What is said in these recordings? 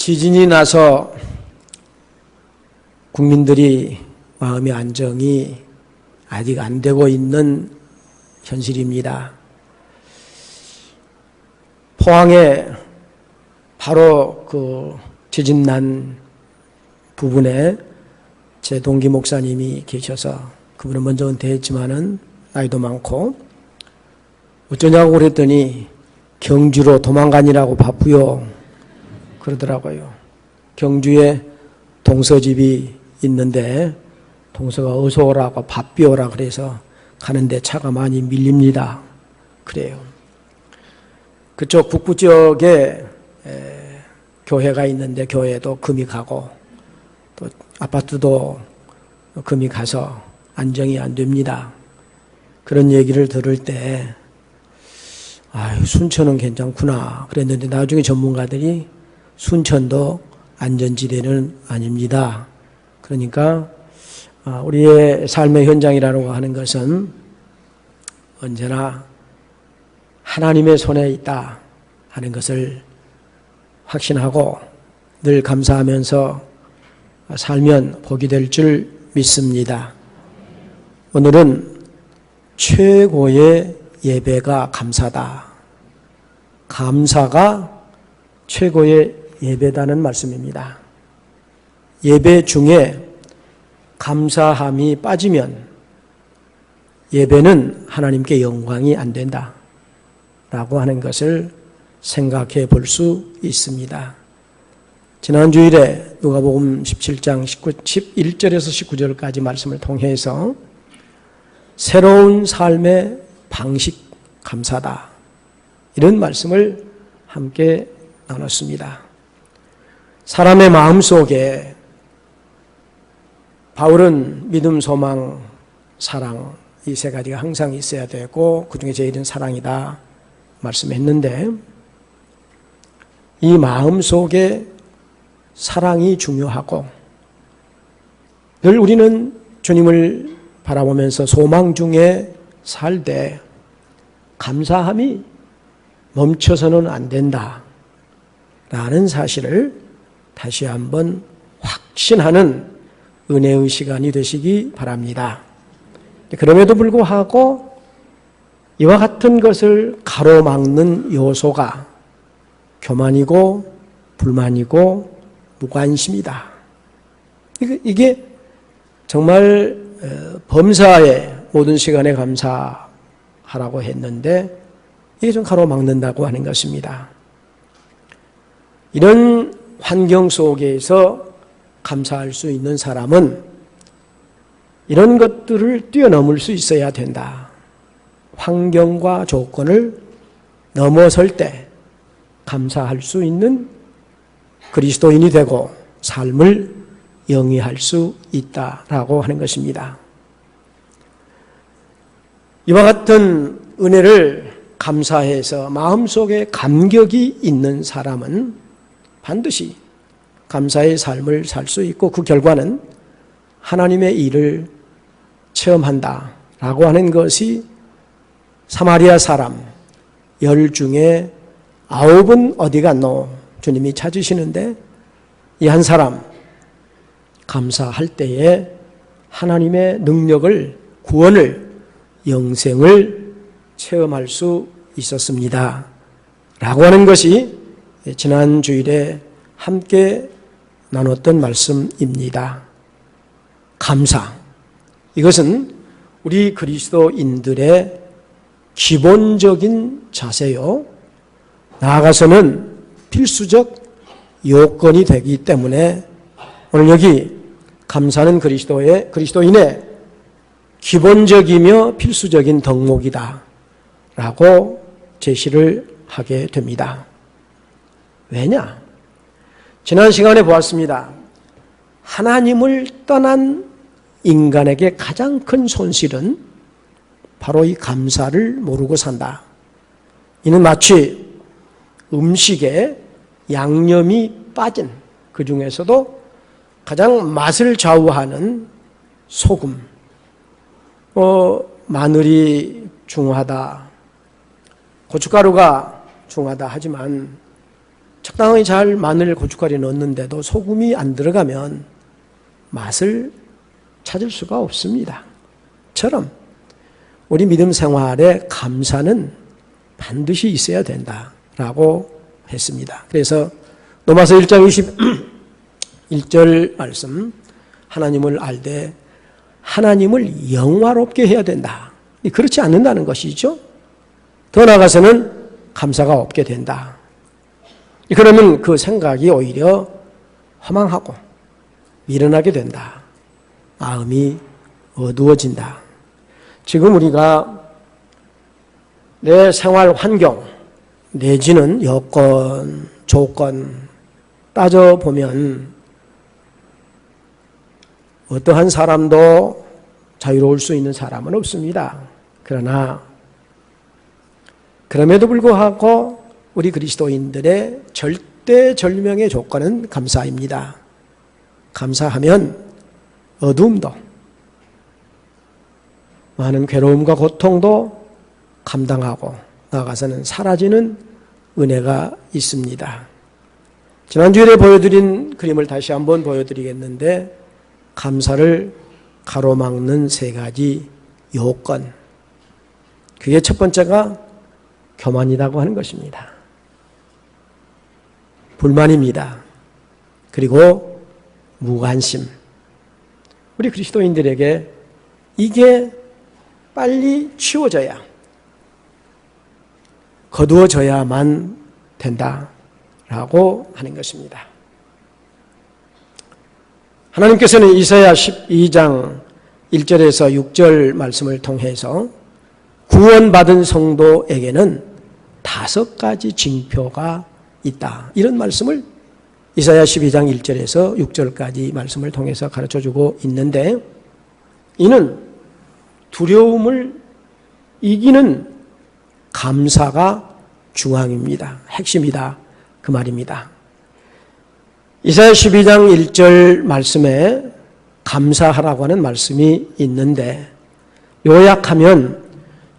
지진이 나서 국민들이 마음의 안정이 아직 안 되고 있는 현실입니다. 포항에 바로 그 지진 난 부분에 제 동기 목사님이 계셔서, 그분은 먼저 은퇴했지만은 나이도 많고, 어쩌냐고 그랬더니 경주로 도망가니라고 바쁘요 그러더라고요. 경주에 동서집이 있는데 동서가 어서 오라고 바삐 오라 그래서 가는데 차가 많이 밀립니다. 그래요. 그쪽 북부 지역에 교회가 있는데 교회도 금이 가고 또 아파트도 금이 가서 안정이 안 됩니다. 그런 얘기를 들을 때 아유, 순천은 괜찮구나 그랬는데 나중에 전문가들이 순천도 안전지대는 아닙니다. 그러니까 우리의 삶의 현장이라고 하는 것은 언제나 하나님의 손에 있다 하는 것을 확신하고 늘 감사하면서 살면 복이 될 줄 믿습니다. 오늘은 최고의 예배가 감사다. 감사가 최고의 예배다는 말씀입니다. 예배 중에 감사함이 빠지면 예배는 하나님께 영광이 안 된다 라고 하는 것을 생각해 볼 수 있습니다. 지난 주일에 누가복음 17장 11절에서 19절까지 말씀을 통해서 새로운 삶의 방식 감사다, 이런 말씀을 함께 나눴습니다. 사람의 마음속에 바울은 믿음, 소망, 사랑, 이 세 가지가 항상 있어야 되고 그 중에 제일은 사랑이다 말씀했는데, 이 마음속에 사랑이 중요하고 늘 우리는 주님을 바라보면서 소망 중에 살 때 감사함이 멈춰서는 안 된다 라는 사실을 다시 한번 확신하는 은혜의 시간이 되시기 바랍니다. 그럼에도 불구하고 이와 같은 것을 가로막는 요소가 교만이고 불만이고 무관심이다. 이게 정말 범사에 모든 시간에 감사하라고 했는데 이게 좀 가로막는다고 하는 것입니다. 이런 환경 속에서 감사할 수 있는 사람은 이런 것들을 뛰어넘을 수 있어야 된다. 환경과 조건을 넘어설 때 감사할 수 있는 그리스도인이 되고 삶을 영위할 수 있다라고 하는 것입니다. 이와 같은 은혜를 감사해서 마음속에 감격이 있는 사람은 반드시 감사의 삶을 살 수 있고 그 결과는 하나님의 일을 체험한다라고 하는 것이 사마리아 사람 10 중에 9은 어디 갔노? 주님이 찾으시는데 이 한 사람 감사할 때에 하나님의 능력을, 구원을, 영생을 체험할 수 있었습니다. 라고 하는 것이 지난 주일에 함께 나눴던 말씀입니다. 감사. 이것은 우리 그리스도인들의 기본적인 자세요. 나아가서는 필수적 요건이 되기 때문에 오늘 여기 감사는 그리스도인의 기본적이며 필수적인 덕목이다 라고 제시를 하게 됩니다. 왜냐? 지난 시간에 보았습니다. 하나님을 떠난 인간에게 가장 큰 손실은 바로 이 감사를 모르고 산다. 이는 마치 음식에 양념이 빠진, 그 중에서도 가장 맛을 좌우하는 소금, 마늘이 중하다, 고춧가루가 중하다 하지만 적당히 잘 마늘, 고춧가루 넣었는데도 소금이 안 들어가면 맛을 찾을 수가 없습니다. 처럼 우리 믿음 생활에 감사는 반드시 있어야 된다라고 했습니다. 그래서 로마서 1장 21절 말씀, 하나님을 알되 하나님을 영화롭게 해야 된다. 그렇지 않는다는 것이죠. 더 나아가서는 감사가 없게 된다. 그러면 그 생각이 오히려 허망하고 미련하게 된다. 마음이 어두워진다. 지금 우리가 내 생활 환경 내지는 여건, 조건 따져보면 어떠한 사람도 자유로울 수 있는 사람은 없습니다. 그러나 그럼에도 불구하고 우리 그리스도인들의 절대절명의 조건은 감사입니다. 감사하면 어두움도 많은 괴로움과 고통도 감당하고 나아가서는 사라지는 은혜가 있습니다. 지난주에 보여드린 그림을 다시 한번 보여드리겠는데 감사를 가로막는 세 가지 요건, 그게 첫 번째가 교만이라고 하는 것입니다. 불만입니다. 그리고 무관심. 우리 그리스도인들에게 이게 빨리 치워져야, 거두어져야만 된다라고 하는 것입니다. 하나님께서는 이사야 12장 1절에서 6절 말씀을 통해서 구원받은 성도에게는 5가지 징표가 있다. 이런 말씀을 이사야 12장 1절에서 6절까지 말씀을 통해서 가르쳐주고 있는데, 이는 두려움을 이기는 감사가 중앙입니다. 핵심이다. 그 말입니다. 이사야 12장 1절 말씀에 감사하라고 하는 말씀이 있는데, 요약하면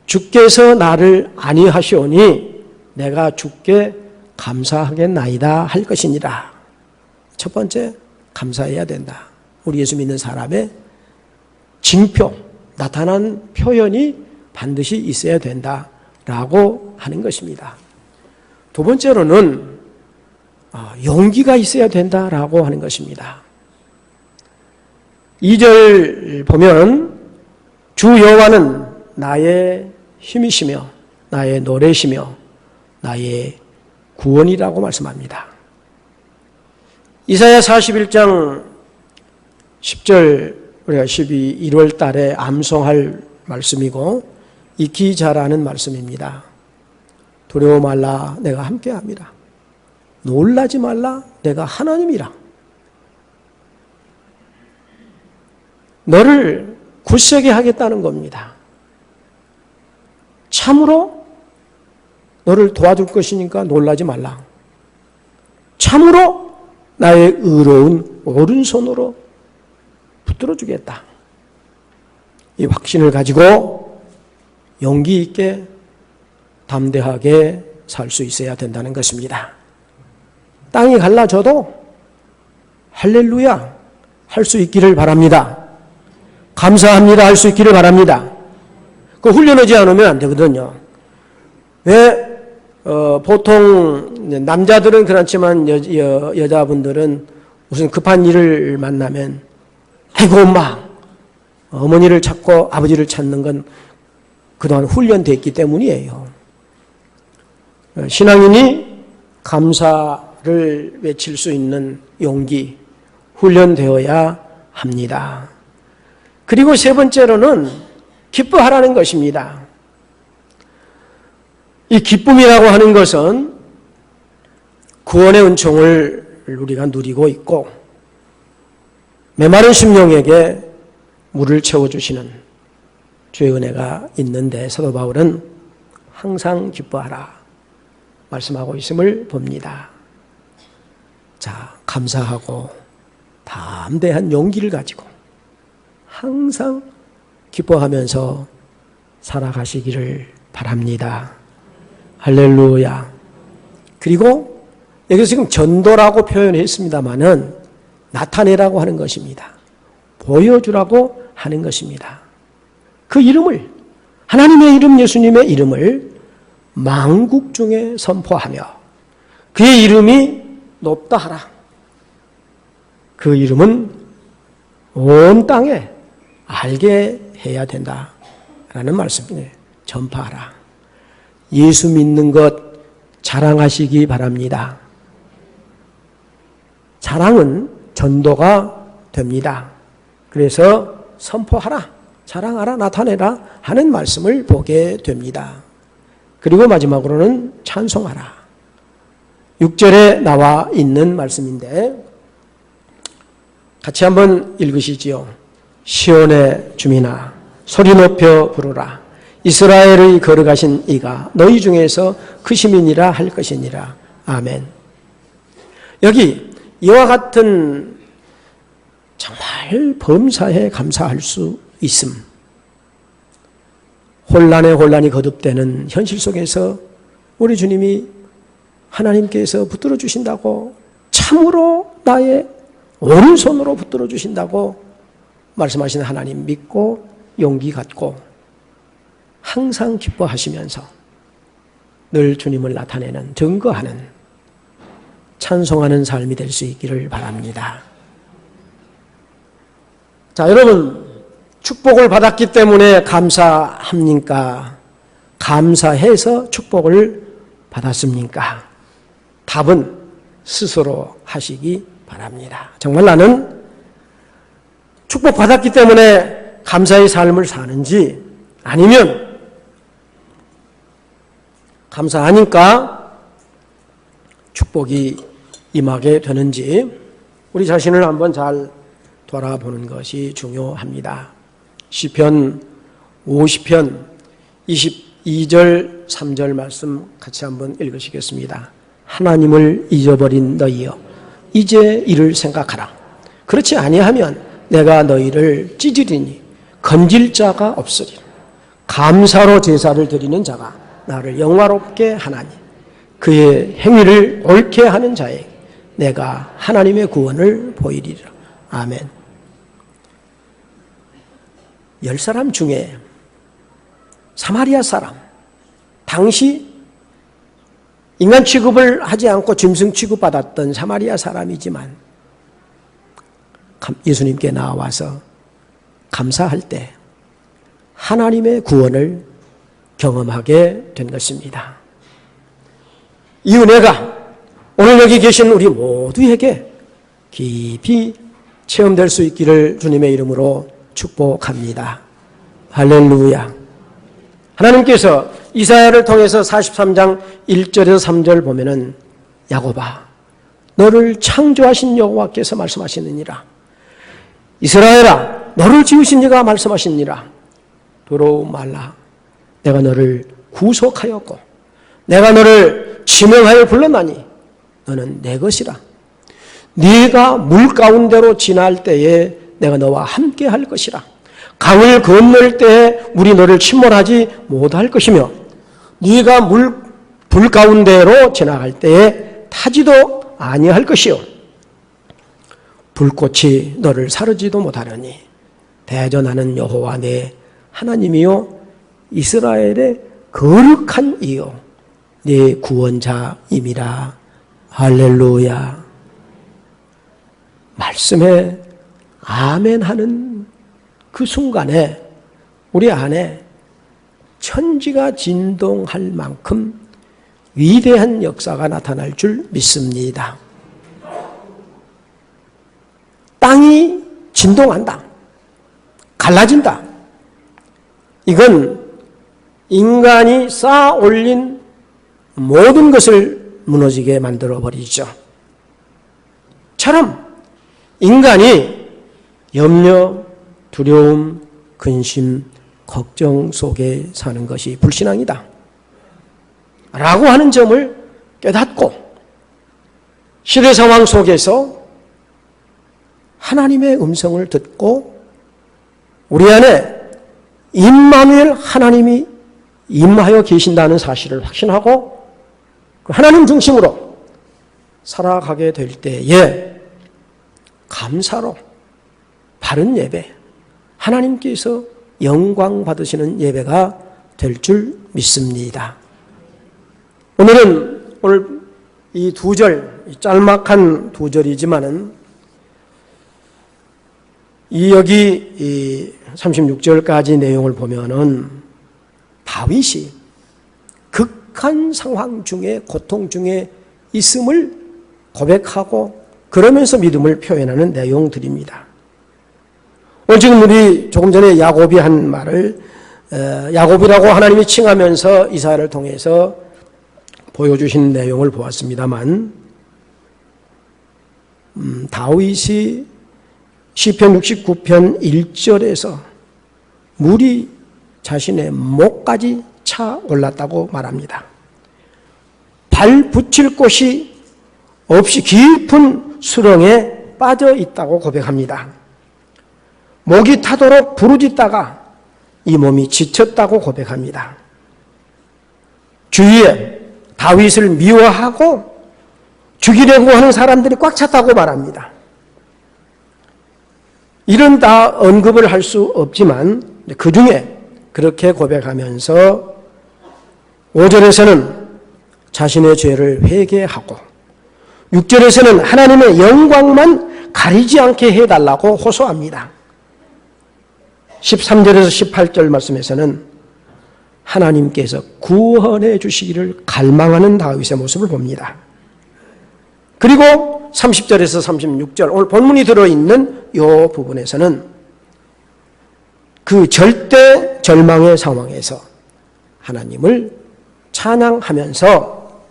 주께서 나를 안위하시오니 내가 주께 감사하겠나이다 할 것이니라. 첫 번째, 감사해야 된다. 우리 예수 믿는 사람의 징표, 나타난 표현이 반드시 있어야 된다라고 하는 것입니다. 두 번째로는 용기가 있어야 된다라고 하는 것입니다. 2절 보면 주 여호와는 나의 힘이시며 나의 노래시며 나의 구원이라고 말씀합니다. 이사야 41장 10절 우리가 1월 달에 암송할 말씀이고 익히 잘 아는 말씀입니다. 두려워 말라 내가 함께함이라. 놀라지 말라 내가 하나님이라. 너를 굳세게 하겠다는 겁니다. 참으로 너를 도와줄 것이니까 놀라지 말라. 참으로 나의 의로운 오른손으로 붙들어 주겠다. 이 확신을 가지고 용기 있게 담대하게 살 수 있어야 된다는 것입니다. 땅이 갈라져도 할렐루야 할 수 있기를 바랍니다. 감사합니다 할 수 있기를 바랍니다. 그 훈련하지 않으면 안 되거든요. 왜 보통 남자들은 그렇지만 여자분들은 무슨 급한 일을 만나면 아이고 엄마, 어머니를 찾고 아버지를 찾는 건 그동안 훈련됐기 때문이에요. 신앙인이 감사를 외칠 수 있는 용기, 훈련되어야 합니다. 그리고 세 번째로는 기뻐하라는 것입니다. 이 기쁨이라고 하는 것은 구원의 은총을 우리가 누리고 있고 메마른 심령에게 물을 채워주시는 주의 은혜가 있는데 사도 바울은 항상 기뻐하라 말씀하고 있음을 봅니다. 자, 감사하고 담대한 용기를 가지고 항상 기뻐하면서 살아가시기를 바랍니다. 할렐루야. 그리고 여기서 지금 전도라고 표현했습니다마는 나타내라고 하는 것입니다. 보여주라고 하는 것입니다. 그 이름을, 하나님의 이름, 예수님의 이름을 만국 중에 선포하며 그의 이름이 높다 하라. 그 이름은 온 땅에 알게 해야 된다라는 말씀이에요. 전파하라. 예수 믿는 것 자랑하시기 바랍니다. 자랑은 전도가 됩니다. 그래서 선포하라, 자랑하라, 나타내라 하는 말씀을 보게 됩니다. 그리고 마지막으로는 찬송하라. 6절에 나와 있는 말씀인데 같이 한번 읽으시지요. 시온의 주민아 소리 높여 부르라. 이스라엘의 걸어가신 이가 너희 중에서 그 시민이라 할 것이니라. 아멘. 여기 이와 같은 정말 범사에 감사할 수 있음. 혼란이 거듭되는 현실 속에서 우리 주님이 하나님께서 붙들어 주신다고, 참으로 나의 오른손으로 붙들어 주신다고 말씀하시는 하나님 믿고 용기 갖고 항상 기뻐하시면서 늘 주님을 나타내는, 증거하는, 찬송하는 삶이 될 수 있기를 바랍니다. 자, 여러분, 축복을 받았기 때문에 감사합니까? 감사해서 축복을 받았습니까? 답은 스스로 하시기 바랍니다. 정말 나는 축복받았기 때문에 감사의 삶을 사는지, 아니면 감사하니까 축복이 임하게 되는지 우리 자신을 한번 잘 돌아보는 것이 중요합니다. 시편 50편 22절 3절 말씀 같이 한번 읽으시겠습니다. 하나님을 잊어버린 너희여 이제 이를 생각하라. 그렇지 아니하면 내가 너희를 찢으리니 건질 자가 없으리라. 감사로 제사를 드리는 자가 나를 영화롭게 하나니 그의 행위를 옳게 하는 자에게 내가 하나님의 구원을 보이리라. 아멘. 10사람 중에 사마리아 사람, 당시 인간 취급을 하지 않고 짐승 취급받았던 사마리아 사람이지만 예수님께 나와서 감사할 때 하나님의 구원을 경험하게 된 것입니다. 이 은혜가 오늘 여기 계신 우리 모두에게 깊이 체험될 수 있기를 주님의 이름으로 축복합니다. 할렐루야. 하나님께서 이사야를 통해서 43장 1절에서 3절 보면은 야곱아 너를 창조하신 여호와께서 말씀하시느니라. 이스라엘아 너를 지으신 이가 말씀하시니라. 두려워 말라. 내가 너를 구속하였고 내가 너를 지명하여 불렀나니 너는 내 것이라. 네가 물 가운데로 지날 때에 내가 너와 함께 할 것이라. 강을 건널 때에 물이 너를 침몰하지 못할 것이며 네가 불 가운데로 지나갈 때에 타지도 아니할 것이요 불꽃이 너를 사르지도 못하려니 대전하는 여호와 내 하나님이요 이스라엘의 거룩한 이요 네 구원자임이라. 할렐루야. 말씀에 아멘 하는 그 순간에 우리 안에 천지가 진동할 만큼 위대한 역사가 나타날 줄 믿습니다. 땅이 진동한다. 갈라진다. 이건 인간이 쌓아 올린 모든 것을 무너지게 만들어버리죠. 처럼 인간이 염려, 두려움, 근심, 걱정 속에 사는 것이 불신앙이다 라고 하는 점을 깨닫고 시대 상황 속에서 하나님의 음성을 듣고 우리 안에 임마누엘 하나님이 임하여 계신다는 사실을 확신하고 그 하나님 중심으로 살아가게 될 때에 감사로 바른 예배, 하나님께서 영광 받으시는 예배가 될 줄 믿습니다. 오늘 이 두 절, 짤막한 두 절이지만은 여기 36절까지 내용을 보면은 다윗이 극한 상황 중에, 고통 중에 있음을 고백하고 그러면서 믿음을 표현하는 내용들입니다. 오늘 지금 우리 조금 전에 야곱이 한 말을 야곱이라고 하나님이 칭하면서 이사야를 통해서 보여주신 내용을 보았습니다만, 다윗이 시편 69편 1절에서 물이 자신의 목까지 차 올랐다고 말합니다. 발 붙일 곳이 없이 깊은 수렁에 빠져 있다고 고백합니다. 목이 타도록 부르짖다가 이 몸이 지쳤다고 고백합니다. 주위에 다윗을 미워하고 죽이려고 하는 사람들이 꽉 찼다고 말합니다. 이런 다 언급을 할 수 없지만 그 중에 그렇게 고백하면서 5절에서는 자신의 죄를 회개하고 6절에서는 하나님의 영광만 가리지 않게 해달라고 호소합니다. 13절에서 18절 말씀에서는 하나님께서 구원해 주시기를 갈망하는 다윗의 모습을 봅니다. 그리고 30절에서 36절 오늘 본문이 들어있는 이 부분에서는 그 절대 절망의 상황에서 하나님을 찬양하면서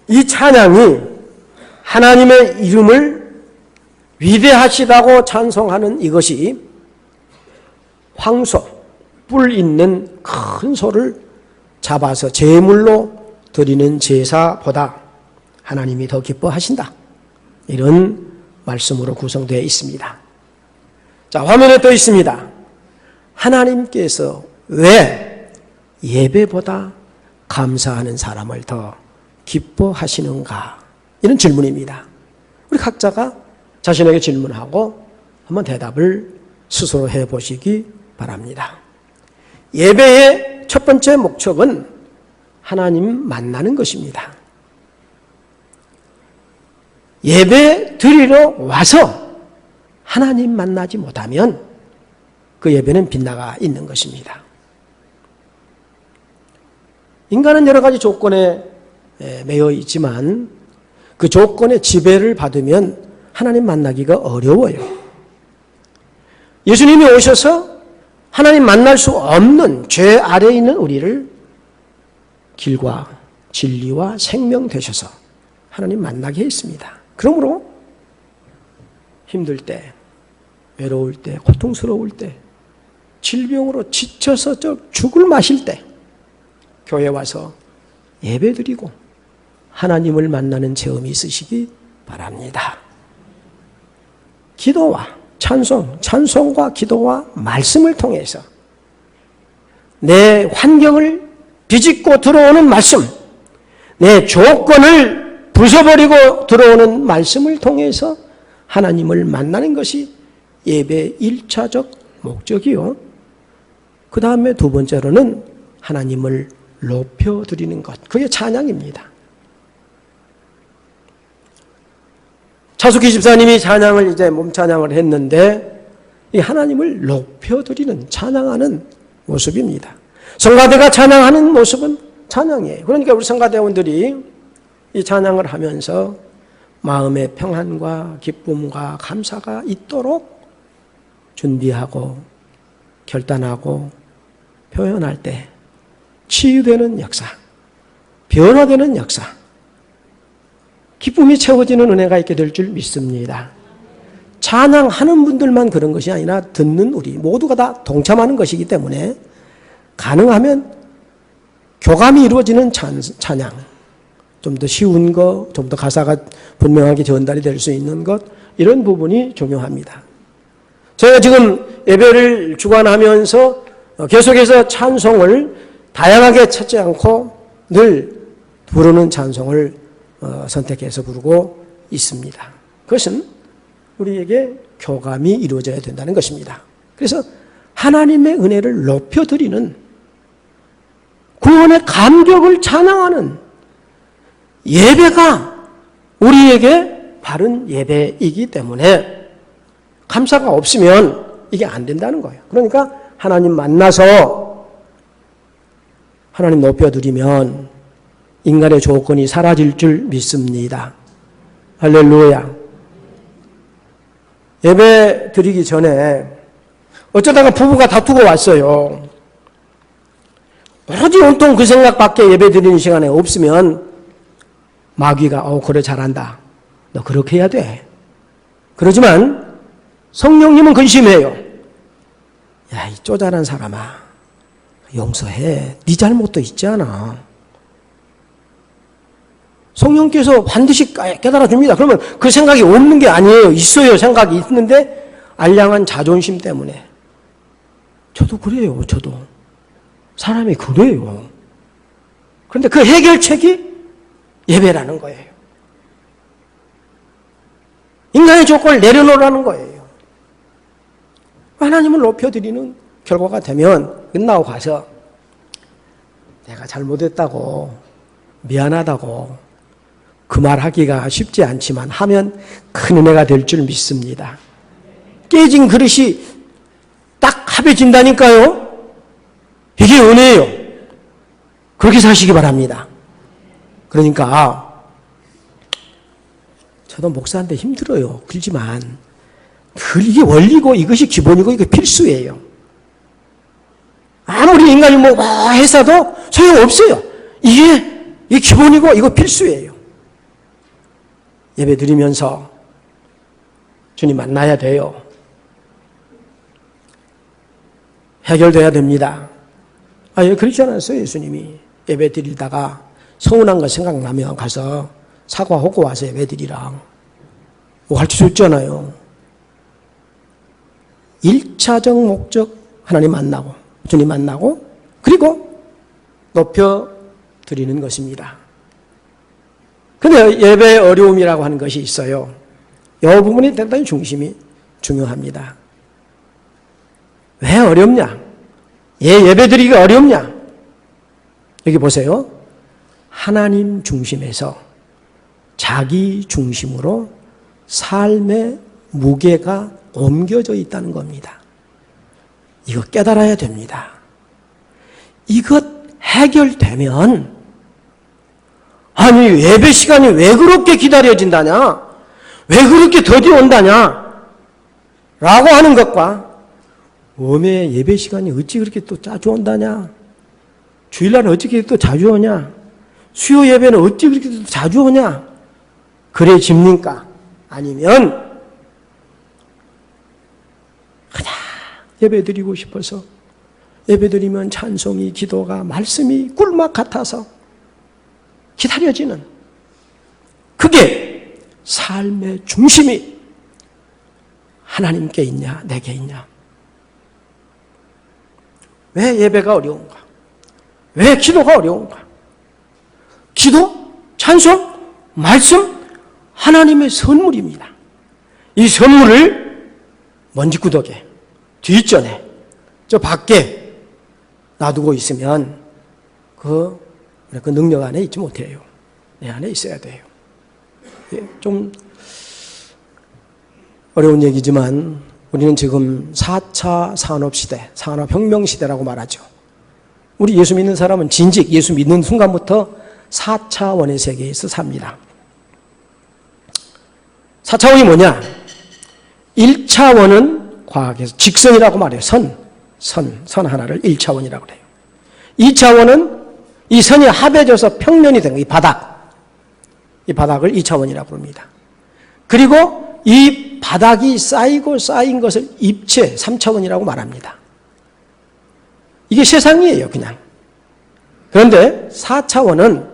이 찬양이 하나님의 이름을 위대하시다고 찬송하는 이것이 황소, 뿔 있는 큰 소를 잡아서 제물로 드리는 제사보다 하나님이 더 기뻐하신다. 이런 말씀으로 구성되어 있습니다. 자, 화면에 떠 있습니다. 하나님께서 왜 예배보다 감사하는 사람을 더 기뻐하시는가? 이런 질문입니다. 우리 각자가 자신에게 질문하고 한번 대답을 스스로 해보시기 바랍니다. 예배의 첫 번째 목적은 하나님 만나는 것입니다. 예배 드리러 와서 하나님 만나지 못하면 그 예배는 빗나가 있는 것입니다. 인간은 여러 가지 조건에 매여 있지만 그 조건의 지배를 받으면 하나님 만나기가 어려워요. 예수님이 오셔서 하나님 만날 수 없는 죄 아래에 있는 우리를 길과 진리와 생명 되셔서 하나님 만나게 했습니다. 그러므로 힘들 때, 외로울 때, 고통스러울 때, 질병으로 지쳐서 죽을 마실 때 교회 와서 예배드리고 하나님을 만나는 체험이 있으시기 바랍니다. 기도와 찬송과 기도와 말씀을 통해서 내 환경을 비집고 들어오는 말씀, 내 조건을 부숴버리고 들어오는 말씀을 통해서 하나님을 만나는 것이 예배의 1차적 목적이요. 그 다음에 두 번째로는 하나님을 높여드리는 것, 그게 찬양입니다. 차숙희 집사님이 찬양을 이제 몸찬양을 했는데 이 하나님을 높여드리는 찬양하는 모습입니다. 성가대가 찬양하는 모습은 찬양이에요. 그러니까 우리 성가대원들이 이 찬양을 하면서 마음의 평안과 기쁨과 감사가 있도록 준비하고 결단하고 표현할 때 치유되는 역사, 변화되는 역사, 기쁨이 채워지는 은혜가 있게 될 줄 믿습니다. 찬양하는 분들만 그런 것이 아니라 듣는 우리 모두가 다 동참하는 것이기 때문에 가능하면 교감이 이루어지는 찬양, 좀 더 쉬운 것, 좀 더 가사가 분명하게 전달이 될 수 있는 것, 이런 부분이 중요합니다. 제가 지금 예배를 주관하면서 계속해서 찬송을 다양하게 찾지 않고 늘 부르는 찬송을 선택해서 부르고 있습니다. 그것은 우리에게 교감이 이루어져야 된다는 것입니다. 그래서 하나님의 은혜를 높여드리는 구원의 감격을 찬양하는 예배가 우리에게 바른 예배이기 때문에 감사가 없으면 이게 안 된다는 거예요. 그러니까 하나님 만나서 하나님 높여드리면 인간의 조건이 사라질 줄 믿습니다. 할렐루야. 예배 드리기 전에 어쩌다가 부부가 다투고 왔어요. 오로지 온통 그 생각밖에 예배 드리는 시간에 없으면 마귀가 그래 잘한다. 너 그렇게 해야 돼. 그러지만 성령님은 근심해요. 야, 이 쪼잔한 사람아. 용서해. 네 잘못도 있지 않아. 성령께서 반드시 깨달아 줍니다. 그러면 그 생각이 없는 게 아니에요. 있어요. 생각이 있는데 알량한 자존심 때문에. 저도 그래요. 저도. 사람이 그래요. 그런데 그 해결책이 예배라는 거예요. 인간의 조건을 내려놓으라는 거예요. 하나님을 높여드리는 결과가 되면 끝나고 가서 내가 잘못했다고 미안하다고 그 말 하기가 쉽지 않지만 하면 큰 은혜가 될 줄 믿습니다. 깨진 그릇이 딱 합해진다니까요. 이게 은혜예요. 그렇게 사시기 바랍니다. 그러니까 저도 목사인데 힘들어요. 그렇지만 이게 원리고 이것이 기본이고 이게 필수예요. 아무리 인간이 뭐 해서도 소용없어요. 이게 기본이고 이거 필수예요. 예배 드리면서 주님 만나야 돼요. 해결돼야 됩니다. 그렇지 않았어요. 예수님이 예배 드리다가 서운한 거 생각나면 가서 사과하고 와서 예배 드리라. 가르쳐 줬잖아요. 1차적 목적 하나님 만나고 주님 만나고 그리고 높여 드리는 것입니다. 그런데 예배의 어려움이라고 하는 것이 있어요. 이 부분이 대단히 중요합니다. 왜 어렵냐? 예배 드리기가 어렵냐? 여기 보세요. 하나님 중심에서 자기 중심으로 삶의 무게가 옮겨져 있다는 겁니다. 이거 깨달아야 됩니다. 이것 해결되면 아니 예배 시간이 왜 그렇게 기다려진다냐? 왜 그렇게 더디 온다냐? 라고 하는 것과 웜에 예배 시간이 어찌 그렇게 또 자주 온다냐? 주일날은 어찌 또 자주 오냐? 수요 예배는 어찌 그렇게 또 자주 오냐? 그래 집니까? 아니면 그냥 예배 드리고 싶어서 예배 드리면 찬송이, 기도가, 말씀이 꿀맛 같아서 기다려지는 그게 삶의 중심이 하나님께 있냐 내게 있냐. 왜 예배가 어려운가? 왜 기도가 어려운가? 기도, 찬송, 말씀 하나님의 선물입니다. 이 선물을 먼지구덕에 뒷전에 저 밖에 놔두고 있으면 그 능력 안에 있지 못해요. 내 안에 있어야 돼요. 좀 어려운 얘기지만 우리는 지금 4차 산업시대, 산업혁명시대라고 말하죠. 우리 예수 믿는 사람은 진즉 예수 믿는 순간부터 4차원의 세계에서 삽니다. 4차원이 뭐냐? 1차원은 과학에서 직선이라고 말해요. 선 하나를 1차원이라고 해요. 2차원은 이 선이 합해져서 평면이 된 거, 이 바닥을 2차원이라고 부릅니다. 그리고 이 바닥이 쌓인 것을 입체 3차원이라고 말합니다. 이게 세상이에요, 그냥. 그런데 4차원은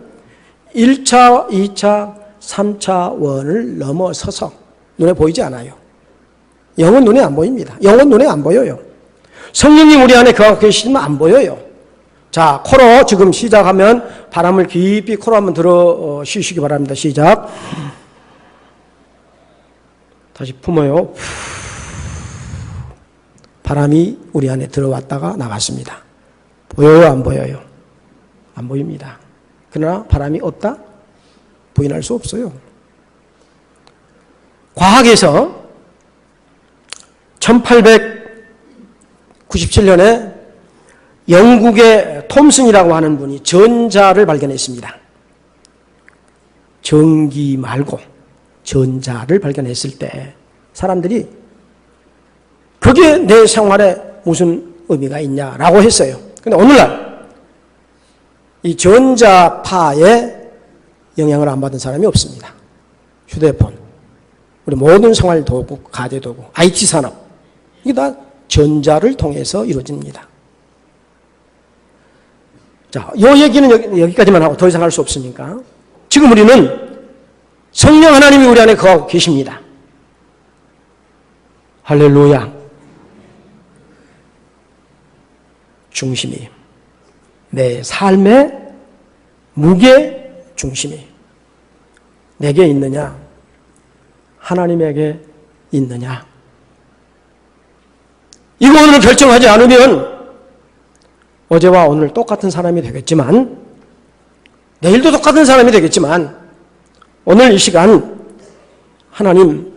1차, 2차, 3차원을 넘어서서 눈에 보이지 않아요. 영은 눈에 안 보입니다. 영은 눈에 안 보여요. 성령님 우리 안에 거하고 계시지만 안 보여요. 자, 코로 지금 시작하면 바람을 깊이 코로 한번 들어 쉬시기 바랍니다. 시작. 다시 품어요. 바람이 우리 안에 들어왔다가 나갔습니다. 보여요? 안 보여요? 안 보입니다. 그러나 바람이 없다? 부인할 수 없어요. 과학에서 1897년에 영국의 톰슨이라고 하는 분이 전자를 발견했습니다. 전기 말고 전자를 발견했을 때 사람들이 그게 내 생활에 무슨 의미가 있냐라고 했어요. 그런데 오늘날 이 전자파에 영향을 안 받은 사람이 없습니다. 휴대폰, 우리 모든 생활 도구, 가제 도구, IT 산업, 이게 다 전자를 통해서 이루어집니다. 자, 이 얘기는 여기까지만 하고 더 이상 할 수 없으니까 지금 우리는 성령 하나님이 우리 안에 거하고 계십니다. 할렐루야. 중심이, 내 삶의 무게 중심이 내게 있느냐, 하나님에게 있느냐. 이거 오늘 결정하지 않으면 어제와 오늘 똑같은 사람이 되겠지만, 내일도 똑같은 사람이 되겠지만, 오늘 이 시간 하나님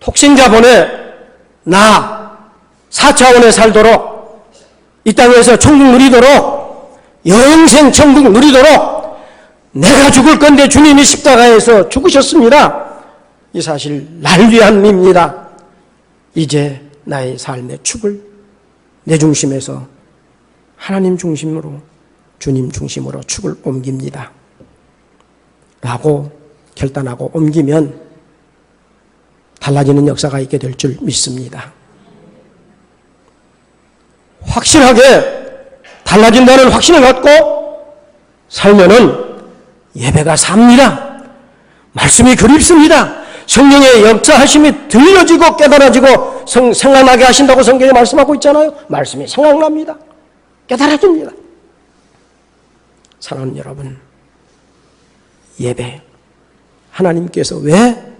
독생자 보내 나 4차원에 살도록, 이 땅에서 천국 누리도록, 영생 천국 누리도록 내가 죽을 건데 주님이 십자가에서 죽으셨습니다. 이 사실 날 위한 입니다. 이제 나의 삶의 축을 내 중심에서 하나님 중심으로, 주님 중심으로 축을 옮깁니다. 라고 결단하고 옮기면 달라지는 역사가 있게 될 줄 믿습니다. 확실하게 달라진다는 확신을 갖고 살면은 예배가 삽니다. 말씀이 그립습니다. 성령의 역사하심이 들려지고 깨달아지고 생각나게 하신다고 성경에 말씀하고 있잖아요. 말씀이 생각납니다. 깨달아집니다. 사랑하는 여러분, 예배, 하나님께서 왜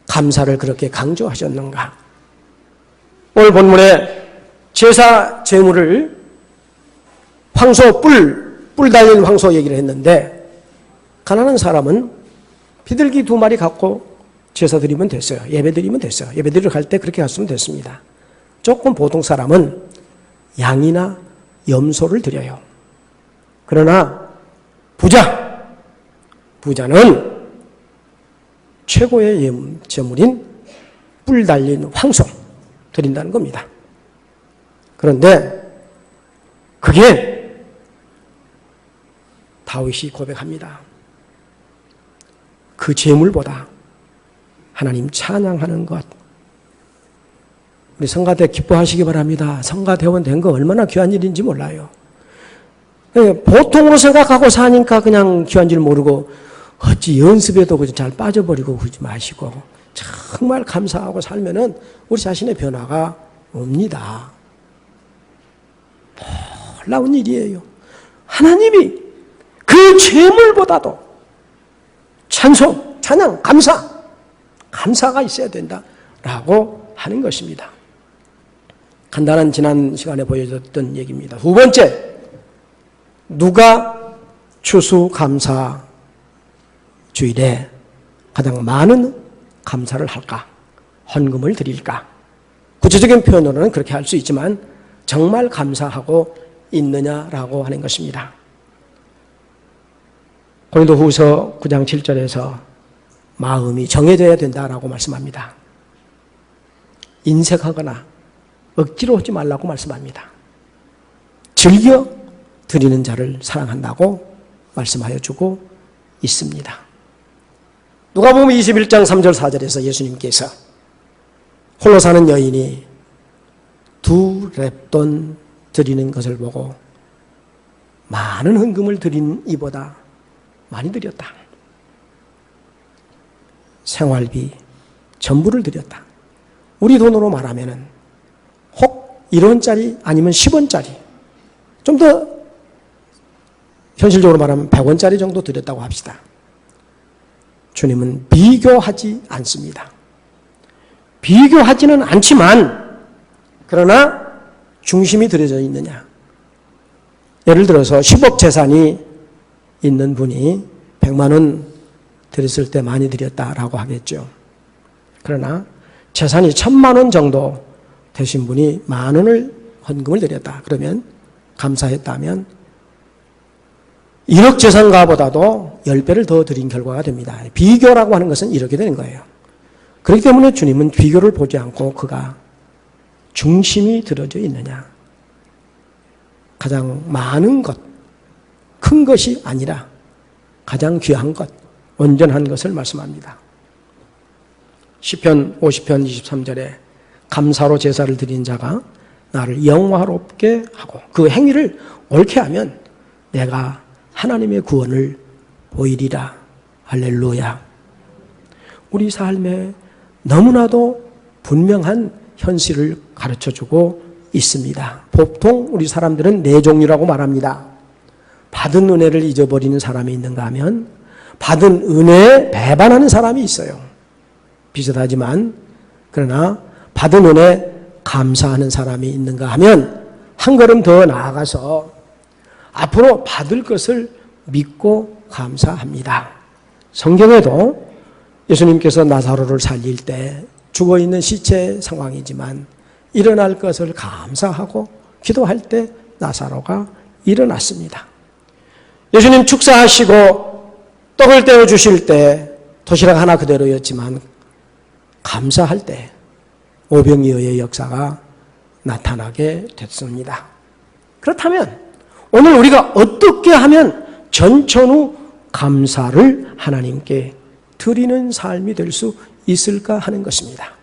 감사를 그렇게 강조하셨는가? 오늘 본문에 제사 제물을 황소 뿔 달린 황소 얘기를 했는데, 가난한 사람은 비둘기 2마리 갖고 제사 드리면 됐어요. 예배 드리면 됐어요. 예배 드리러 갈 때 그렇게 갔으면 됐습니다. 조금 보통 사람은 양이나 염소를 드려요. 그러나 부자는 최고의 제물인 뿔 달린 황소 드린다는 겁니다. 그런데 그게 다윗이 고백합니다. 그 제물보다 하나님 찬양하는 것, 우리 성가대 기뻐하시기 바랍니다. 성가대원 된 거 얼마나 귀한 일인지 몰라요. 보통으로 생각하고 사니까 그냥 귀한 줄 모르고 어찌 연습에도 그저 잘 빠져버리고 그러지 마시고 정말 감사하고 살면은 우리 자신의 변화가 옵니다. 놀라운 일이에요. 하나님이 그 재물보다도 찬송, 찬양, 감사가 있어야 된다라고 하는 것입니다. 간단한 지난 시간에 보여줬던 얘기입니다. 두 번째, 누가 추수감사 주일에 가장 많은 감사를 할까? 헌금을 드릴까? 구체적인 표현으로는 그렇게 할 수 있지만 정말 감사하고 있느냐라고 하는 것입니다. 고린도후서 9장 7절에서 마음이 정해져야 된다라고 말씀합니다. 인색하거나 억지로 하지 말라고 말씀합니다. 즐겨 드리는 자를 사랑한다고 말씀하여 주고 있습니다. 누가복음 21장 3절 4절에서 예수님께서 홀로 사는 여인이 2렙돈 드리는 것을 보고 많은 헌금을 드린 이보다 많이 드렸다. 생활비 전부를 드렸다. 우리 돈으로 말하면은 혹 1원짜리 아니면 10원짜리 좀 더 현실적으로 말하면 100원짜리 정도 드렸다고 합시다. 주님은 비교하지 않습니다. 비교하지는 않지만 그러나 중심이 들여져 있느냐. 예를 들어서 10억 재산이 있는 분이 100만 원 드렸을 때 많이 드렸다라고 하겠죠. 그러나 재산이 1000만 원 정도 되신 분이 10,000원을 헌금을 드렸다. 그러면 감사했다면 1억 재산가보다도 10배를 더 드린 결과가 됩니다. 비교라고 하는 것은 이렇게 되는 거예요. 그렇기 때문에 주님은 비교를 보지 않고 그가 중심이 들어져 있느냐. 가장 많은 것, 큰 것이 아니라 가장 귀한 것, 온전한 것을 말씀합니다. 시편 50편 23절에 감사로 제사를 드린 자가 나를 영화롭게 하고 그 행위를 옳게 하면 내가 하나님의 구원을 보이리라. 할렐루야. 우리 삶에 너무나도 분명한 현실을 가르쳐주고 있습니다. 보통 우리 사람들은 네 종류라고 말합니다. 받은 은혜를 잊어버리는 사람이 있는가 하면 받은 은혜에 배반하는 사람이 있어요. 비슷하지만 그러나 받은 은혜 감사하는 사람이 있는가 하면 한 걸음 더 나아가서 앞으로 받을 것을 믿고 감사합니다. 성경에도 예수님께서 나사로를 살릴 때 죽어있는 시체 상황이지만 일어날 것을 감사하고 기도할 때 나사로가 일어났습니다. 예수님 축사하시고 떡을 떼어 주실 때 도시락 하나 그대로였지만 감사할 때 오병이어의 역사가 나타나게 됐습니다. 그렇다면 오늘 우리가 어떻게 하면 전천후 감사를 하나님께 드리는 삶이 될 수 있을까 하는 것입니다.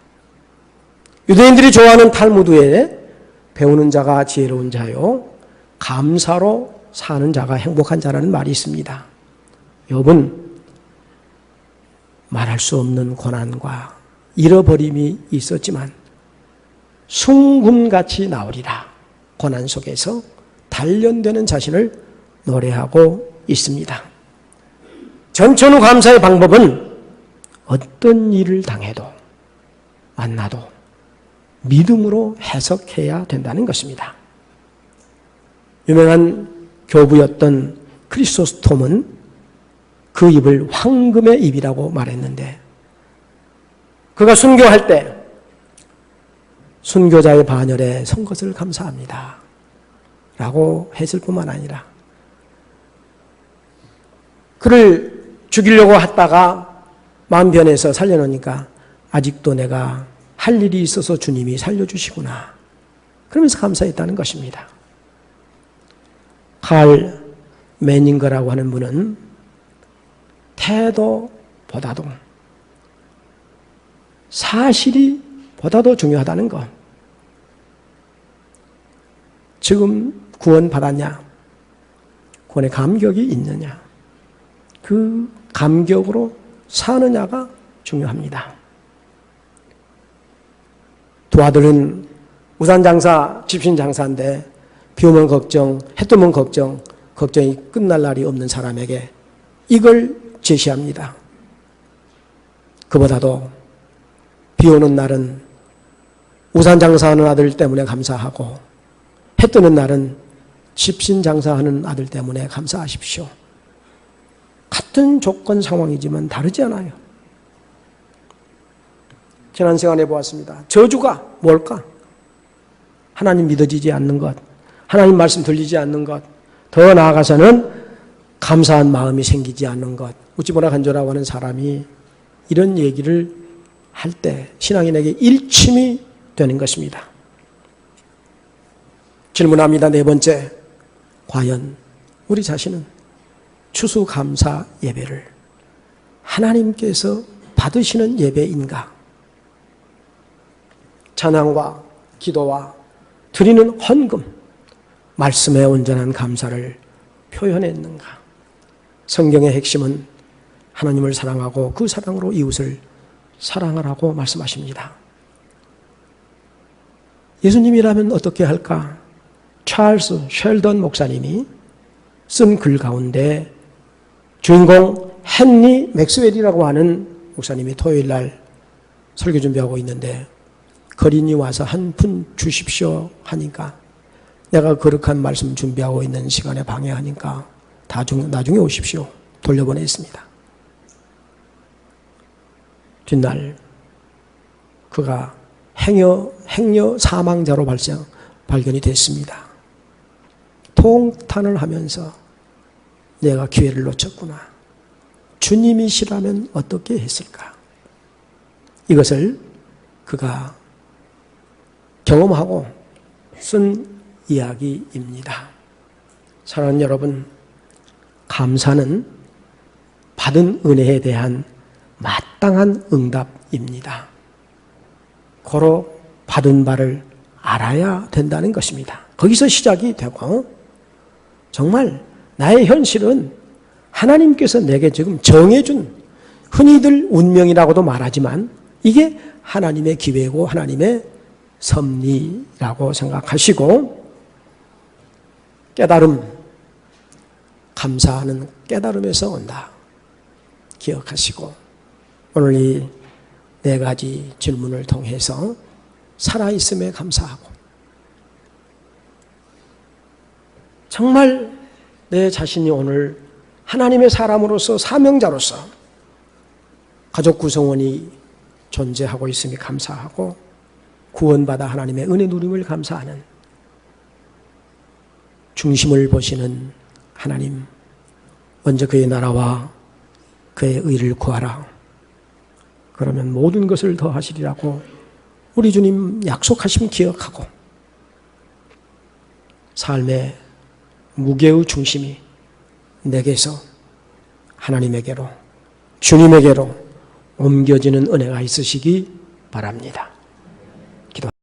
유대인들이 좋아하는 탈무드에 배우는 자가 지혜로운 자요 감사로 사는 자가 행복한 자라는 말이 있습니다. 욥은 말할 수 없는 고난과 잃어버림이 있었지만 숭금같이 나오리라. 고난 속에서 단련되는 자신을 노래하고 있습니다. 전천후 감사의 방법은 어떤 일을 당해도 만나도 믿음으로 해석해야 된다는 것입니다. 유명한 교부였던 크리소스톰은 그 입을 황금의 입이라고 말했는데 그가 순교할 때 순교자의 반열에 선 것을 감사합니다 라고 했을 뿐만 아니라 그를 죽이려고 하다가 마음 변해서 살려놓으니까 아직도 내가 할 일이 있어서 주님이 살려주시구나 그러면서 감사했다는 것입니다. 칼 매닝거라고 하는 분은 태도보다도 사실이 보다도 중요하다는 것. 지금 구원받았냐? 구원의 감격이 있느냐? 그 감격으로 사느냐가 중요합니다. 두 아들은 우산장사, 집신장사인데 비 오면 걱정, 해 뜨면 걱정, 걱정이 끝날 날이 없는 사람에게 이걸 제시합니다. 그보다도 비 오는 날은 우산 장사하는 아들 때문에 감사하고 해 뜨는 날은 집신 장사하는 아들 때문에 감사하십시오. 같은 조건 상황이지만 다르지 않아요. 지난 시간에 보았습니다. 저주가 뭘까? 하나님 믿어지지 않는 것, 하나님 말씀 들리지 않는 것, 더 나아가서는 감사한 마음이 생기지 않는 것. 우찌보나 간조라고 하는 사람이 이런 얘기를 할 때 신앙인에게 일침이 되는 것입니다. 질문합니다. 네 번째, 과연 우리 자신은 추수감사 예배를 하나님께서 받으시는 예배인가? 찬양과 기도와 드리는 헌금, 말씀의 온전한 감사를 표현했는가? 성경의 핵심은 하나님을 사랑하고 그 사랑으로 이웃을 사랑하라고 말씀하십니다. 예수님이라면 어떻게 할까? 찰스 쉘던 목사님이 쓴 글 가운데 주인공 헨리 맥스웰이라고 하는 목사님이 토요일 날 설교 준비하고 있는데 거린이 와서 한 푼 주십시오 하니까 내가 거룩한 말씀 준비하고 있는 시간에 방해하니까 나중에 오십시오. 돌려보냈습니다. 뒷날 그가 행여 사망자로 발견이 됐습니다. 통탄을 하면서 내가 기회를 놓쳤구나. 주님이시라면 어떻게 했을까? 이것을 그가 경험하고 쓴 이야기입니다. 사랑하는 여러분, 감사는 받은 은혜에 대한 마땅한 응답입니다. 고로 받은 바를 알아야 된다는 것입니다. 거기서 시작이 되고 정말 나의 현실은 하나님께서 내게 지금 정해준 흔히들 운명이라고도 말하지만 이게 하나님의 기회고 하나님의 섭리라고 생각하시고 깨달음, 감사하는 깨달음에서 온다. 기억하시고 오늘 이 네 가지 질문을 통해서 살아있음에 감사하고 정말 내 자신이 오늘 하나님의 사람으로서 사명자로서 가족 구성원이 존재하고 있음이 감사하고 구원받아 하나님의 은혜 누림을 감사하는 중심을 보시는 하나님, 먼저 그의 나라와 그의 의를 구하라. 그러면 모든 것을 더하시리라고 우리 주님 약속하심 기억하고 삶의 무게의 중심이 내게서 하나님에게로 주님에게로 옮겨지는 은혜가 있으시기 바랍니다.